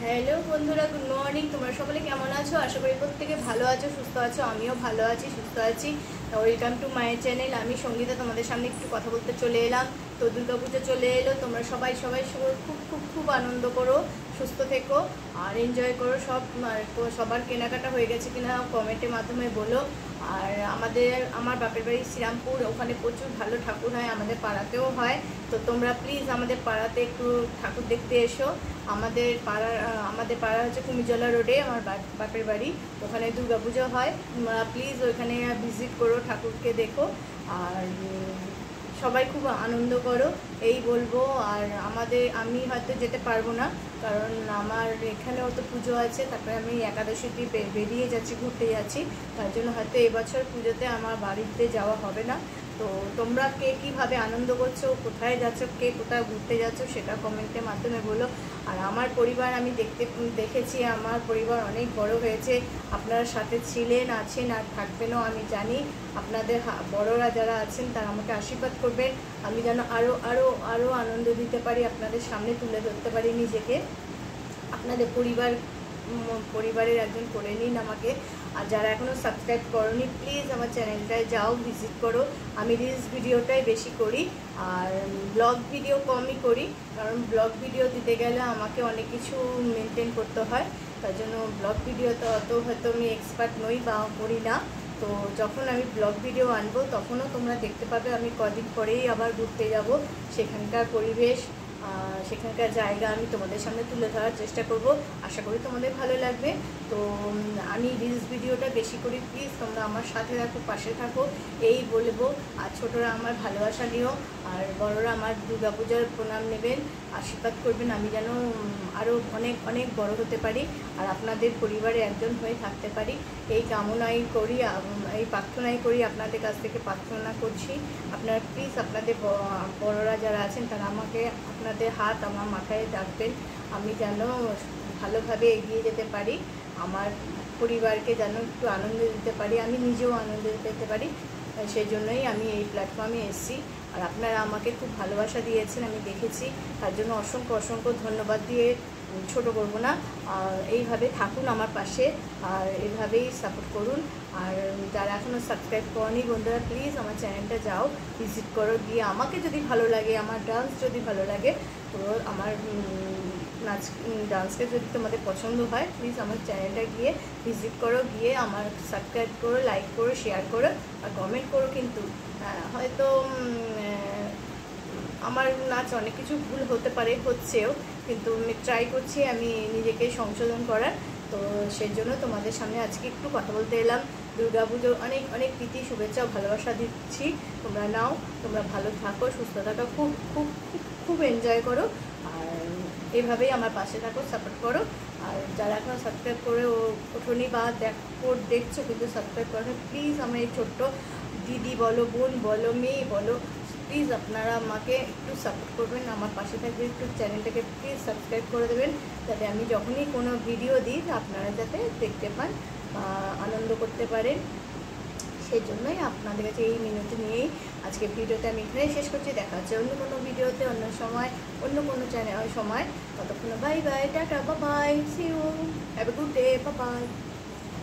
Hello বন্ধুরা, good morning. তোমরা সকলে কেমন আছো? আশা করি প্রত্যেকে ভালো আছো, সুস্থ আছো। আমিও ভালো আছি, সুস্থ আছি। Welcome to my channel. আমি সঙ্গীতা, তোমাদের সামনে একটু কথা বলতে চলে এলাম। তো দুর্গাপুজো চলে এলো, তোমরা সবাই সবাই খুব খুব খুব আনন্দ করো, সুস্থ থেকো আর এনজয় করো সব। সবার কেনাকাটা হয়ে গেছে কিনা কমেন্টের মাধ্যমে বলো। আর আমার বাপের বাড়ি শ্রীরামপুর, ওখানে প্রচুর ভালো ঠাকুর হয়, আমাদের পাড়াতেও হয়। তো তোমরা প্লিজ আমাদের পাড়াতে একটু ঠাকুর দেখতে এসো। আমাদের পাড়া হচ্ছে কুমিজলা রোডে, আমার বাপের বাড়ি, ওখানে দুর্গাপুজো হয়। তোমরা প্লিজ ওইখানে ভিজিট করো, ঠাকুরকে দেখো আর সবাই খুব আনন্দ করো, এই বলবো। আর আমি হয়তো যেতে পারবো না, কারণ আমার এখানেও তো পুজো আছে, তারপরে আমি একাদশীতে বেরিয়ে যাচ্ছি, ঘুরতে যাচ্ছি। তার জন্য হয়তো এবছর পুজোতে আমার বাড়িতে যাওয়া হবে না। তো তোমরা কে কীভাবে আনন্দ করছো, কোথায় যাচ্ছ, কে কোথায় ঘুরতে যাচ্ছ, সেটা কমেন্টের মাধ্যমে বলো। আর আমার পরিবার আমি দেখেছি, আমার পরিবার অনেক বড় হয়েছে। আপনারা সাথে ছিলেন, আছেন আর থাকবেনও আমি জানি। আপনাদের বড়রা যারা আছেন তারা আমাকে আশীর্বাদ করবেন, আমি যেন আরও আরও আরও আনন্দ দিতে পারি, আপনাদের সামনে তুলে ধরতে পারি নিজেকে। আপনাদের পরিবারের একজন করে নিন আমাকে। আর যারা এখনও সাবস্ক্রাইব করোনি, প্লিজ আমার চ্যানেলটায় যাও, ভিজিট করো। আমি রিলস ভিডিওটাই বেশি করি আর ব্লগ ভিডিও কমই করি, কারণ ব্লগ ভিডিও দিতে গেলে আমাকে অনেক কিছু মেনটেন করতে হয়। তার জন্য ব্লগ ভিডিওতে অত হয়তো আমি এক্সপার্ট নই বা করি না। তো যখন আমি ব্লগ ভিডিও আনবো তখনও তোমরা দেখতে পাবে। আমি কদিন পরেই আবার ঘুরতে যাব, সেখানকার পরিবেশ, সেখানকার জায়গা আমি তোমাদের সামনে তুলে ধরার চেষ্টা করব। আশা করি তোমাদের ভালো লাগবে। তো আমি রিলস ভিডিওটা বেশি করি, প্লিজ তোমরা আমার সাথে থাকো, পাশে থাকো, এই বলবো। আর ছোটরা আমার ভালোবাসা নিও, আর বড়রা আমার দুর্গাপূজার প্রণাম নেবেন, আশীর্বাদ করবেন, আমি যেন আরও অনেক অনেক বড় হতে পারি আর আপনাদের পরিবারে একজন হয়ে থাকতে পারি, এই কামনাই করি, এই প্রার্থনাই করি, আপনাদের কাছ থেকে প্রার্থনা করছি। আপনারা প্লিজ আপনাদের বড়রা যারা আছেন তারা আমাকে আপনাদের হাত আমার মাথায় রাখবেন, আমি যেন ভালোভাবে এগিয়ে যেতে পারি, আমার পরিবারকে যেন একটু আনন্দ দিতে পারি, আমি নিজেও আনন্দ দিতে পারি। সেই জন্যই আমি এই প্ল্যাটফর্মে এসেছি। আর আপনারা আমাকে খুব ভালোবাসা দিয়েছেন, আমি দেখেছি, তার জন্য অসংখ্য অসংখ্য ধন্যবাদ দিয়ে ছোটো করবো না। আর এইভাবে থাকুন আমার পাশে, আর এইভাবেই সাপোর্ট করুন। আর যারা এখনও সাবস্ক্রাইব করেনি বন্ধুরা, প্লিজ আমার চ্যানেলটা যাও, ভিজিট করো, গিয়ে আমাকে যদি ভালো লাগে, আমার ডান্স যদি ভালো লাগে, তো আমার ডান্সকে যদি তোমাদের পছন্দ হয়, প্লিজ আমার চ্যানেলটা গিয়ে ভিজিট করো, গিয়ে আমার সাবস্ক্রাইব করো, লাইক করো, শেয়ার করো আর কমেন্ট করো। কিন্তু হয়তো আমার নাচ অনেক কিছু ভুল হতে পারে, হচ্ছেও, কিন্তু আমি ট্রাই করছি আমি নিজেকে সংশোধন করার। তো সেই জন্য তোমাদের সামনে আজকে একটু কথা বলতে এলাম। দুর্গাপুজোর অনেক অনেক প্রীতি, শুভেচ্ছা, ভালোবাসা দিচ্ছি। তোমরা নাও, তোমরা ভালো থাকো, সুস্থ থাকো, খুব খুব খুব এনজয় করো। আর এভাবেই আমার পাশে থাকো, সাপোর্ট করো। আর যারা এখনও সাবস্ক্রাইব করে ওঠোনি বা দেখছো কিন্তু সাবস্ক্রাইব করো, প্লিজ আমার এই ছোট্ট দিদি বলো, বোন বলো, মেয়ে বলো, প্লিজ আপনারা আমাকে একটু সাপোর্ট করবেন, আমার পাশে থাকবেন, একটু চ্যানেলটাকে প্লিজ সাবস্ক্রাইব করে দেবেন, যাতে আমি যখনই কোনো ভিডিও দিই আপনারা যাতে দেখতে পান বা আনন্দ করতে পারেন। সেই জন্যই আপনাদের কাছে এই মিনতি নিয়েই আজকে ভিডিওটা আমি এখানেই শেষ করছি। দেখা হচ্ছে অন্য কোনো ভিডিওতে, অন্য সময়, অন্য কোনো সময়। ততক্ষণ বাই বাই, টাটা, bye bye, see you, have a good day, bye by.